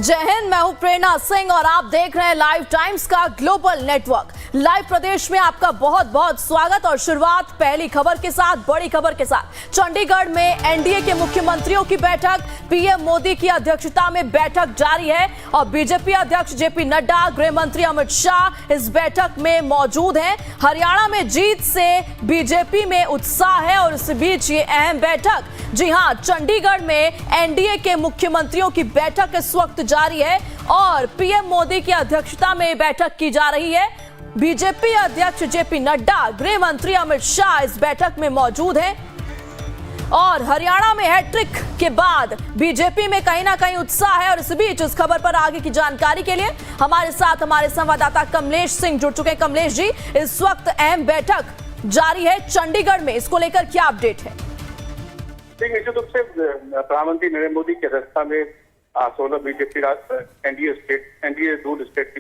जय हिंद, मैं हूं प्रेरणा सिंह और आप देख रहे हैं लाइव टाइम्स का ग्लोबल नेटवर्क। लाइव प्रदेश में आपका बहुत बहुत स्वागत और शुरुआत पहली खबर के साथ, बड़ी खबर के साथ। चंडीगढ़ में एनडीए के मुख्यमंत्रियों की बैठक, पीएम मोदी की अध्यक्षता में बैठक जारी है और बीजेपी अध्यक्ष जेपी नड्डा, गृह मंत्री अमित शाह इस बैठक में मौजूद हैं। हरियाणा में जीत से बीजेपी में उत्साह है और इस बीच ये अहम बैठक, जी हां, चंडीगढ़ में एनडीए के मुख्यमंत्रियों की बैठक इस वक्त जारी है और पीएम मोदी की अध्यक्षता में बैठक की जा रही है। बीजेपी अध्यक्ष जेपी नड्डा, गृह मंत्री अमित शाह इस बैठक में मौजूद हैं और हरियाणा में हैट्रिक के बाद बीजेपी में कहीं ना कहीं उत्साह है। और इस बीच इस खबर पर आगे की जानकारी के लिए हमारे साथ हमारे संवाददाता कमलेश सिंह जुड़ चुके हैं। कमलेश जी, इस वक्त अहम बैठक जारी है चंडीगढ़ में, इसको लेकर क्या अपडेट है? निश्चित रूप से प्रधानमंत्री नरेंद्र मोदी की अध्यक्षता में 16 बीजेपी एनडीए रूल स्टेट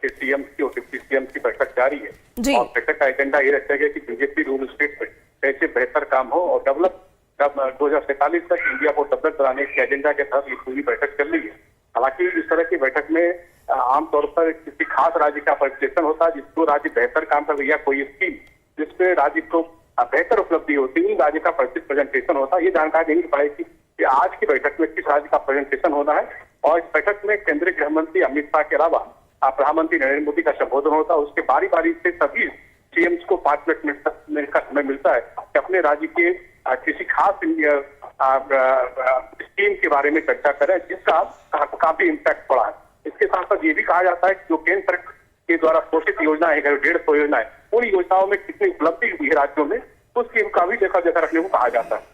के सीएम की और डिप्टी सीएम की बैठक जारी है और बैठक का एजेंडा ये रखा गया कि बीजेपी रूल स्टेट में कैसे बेहतर काम हो और डेवलप 2047 तक इंडिया को डेवलप कराने के एजेंडा के तहत ये पूरी बैठक चल रही है। हालांकि इस तरह की बैठक में आमतौर पर किसी खास राज्य का प्रेजेंटेशन होता है, जिसको राज्य बेहतर काम कर रही है, कोई स्कीम जिसपे राज्य को बेहतर उपलब्धि होती है, राज्य का प्रेजेंटेशन होता है। ये जानकारी देनी पड़ेगी कि आज की बैठक में किस राज्य का प्रेजेंटेशन होना है और इस बैठक में केंद्रीय गृह मंत्री अमित शाह के अलावा प्रधानमंत्री नरेंद्र मोदी का संबोधन होता है। उसके बारी बारी से सभी सीएम्स को 5 मिनट का समय मिलता है कि अपने राज्य के किसी खास स्कीम के बारे में चर्चा करें जिसका काफी इम्पैक्ट पड़ा है। इसके साथ साथ ये भी कहा जाता है कि जो केंद्र सरकार के द्वारा घोषित योजना है, 150 योजनाएं, उन योजनाओं में कितनी उपलब्धि हुई है राज्यों में, उसकी का भी देखा रखने को कहा जाता है।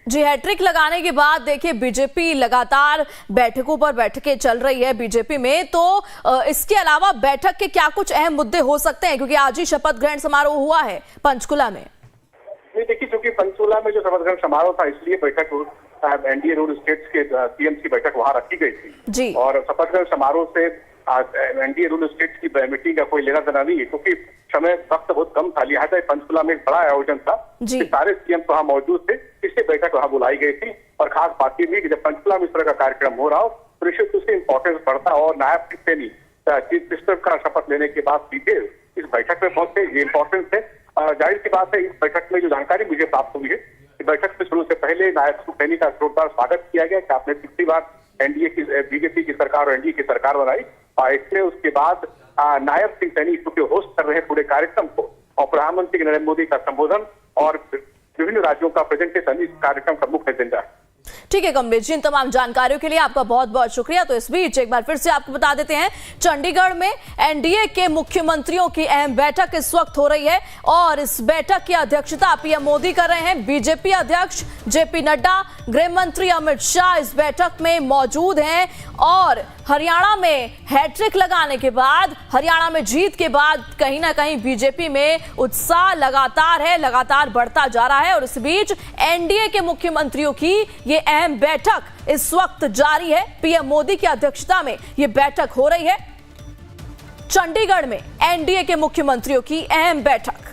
जी, हैट्रिक लगाने के बाद देखिए बीजेपी लगातार बैठकों पर बैठकें चल रही है बीजेपी में, तो इसके अलावा बैठक के क्या कुछ अहम मुद्दे हो सकते हैं, क्योंकि आज ही शपथ ग्रहण समारोह हुआ है पंचकुला में? नहीं, देखिए, क्योंकि पंचकुला में जो शपथ ग्रहण समारोह था इसलिए बैठक एनडीए रूल स्टेट्स के सीएम की बैठक वहां रखी गई थी जी। और शपथ ग्रहण समारोह से एनडीए रूल स्टेट्स की मीटिंग का कोई लेना देना नहीं है, क्योंकि समय वक्त बहुत कम था, लिहाजा पंचकुला में एक बड़ा आयोजन था, सारे सीएम वहां मौजूद थे, इसलिए बैठक वहां बुलाई गई थी। और खास बात ये थी कि जब पंचकुला में इस तरह का कार्यक्रम हो रहा हो तो निश्चित उससे इम्पोर्टेंस बढ़ता और नायब सैनी चीफ मिनिस्टर का शपथ लेने के बाद सीधे इस बैठक में पहुंचे, ये इम्पोर्टेंस है। जाहिर सी बात है, इस बैठक में जो जानकारी मुझे प्राप्त हुई है, बैठक में शुरू से पहले नायब सैनी का जोरदार स्वागत किया गया कि आपने तीसरी बार एनडीए की बीजेपी की सरकार और एनडीए की सरकार बनाई। और इसमें उसके बाद नायब सिंह सैनी क्योंकि होस्ट कर रहे पूरे कार्यक्रम को और प्रधानमंत्री नरेंद्र मोदी का संबोधन और विभिन्न राज्यों का प्रेजेंटेशन इस कार्यक्रम का मुख्य एजेंडा है। ठीक है कमलेश जी, इन तमाम जानकारियों के लिए आपका बहुत बहुत शुक्रिया। तो इस बीच एक बार फिर से आपको बता देते हैं, चंडीगढ़ में एनडीए के मुख्यमंत्रियों की अहम बैठक इस वक्त हो रही है और इस बैठक की अध्यक्षता पीएम मोदी कर रहे हैं। बीजेपी अध्यक्ष जेपी नड्डा, गृह मंत्री अमित शाह इस बैठक में मौजूद हैं और हरियाणा में हैट्रिक लगाने के बाद, हरियाणा में जीत के बाद कहीं ना कहीं बीजेपी में उत्साह लगातार बढ़ता जा रहा है। और इस बीच एनडीए के मुख्यमंत्रियों की ये अहम बैठक इस वक्त जारी है, पीएम मोदी की अध्यक्षता में ये बैठक हो रही है चंडीगढ़ में, एनडीए के मुख्यमंत्रियों की अहम बैठक।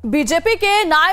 बीजेपी के नायब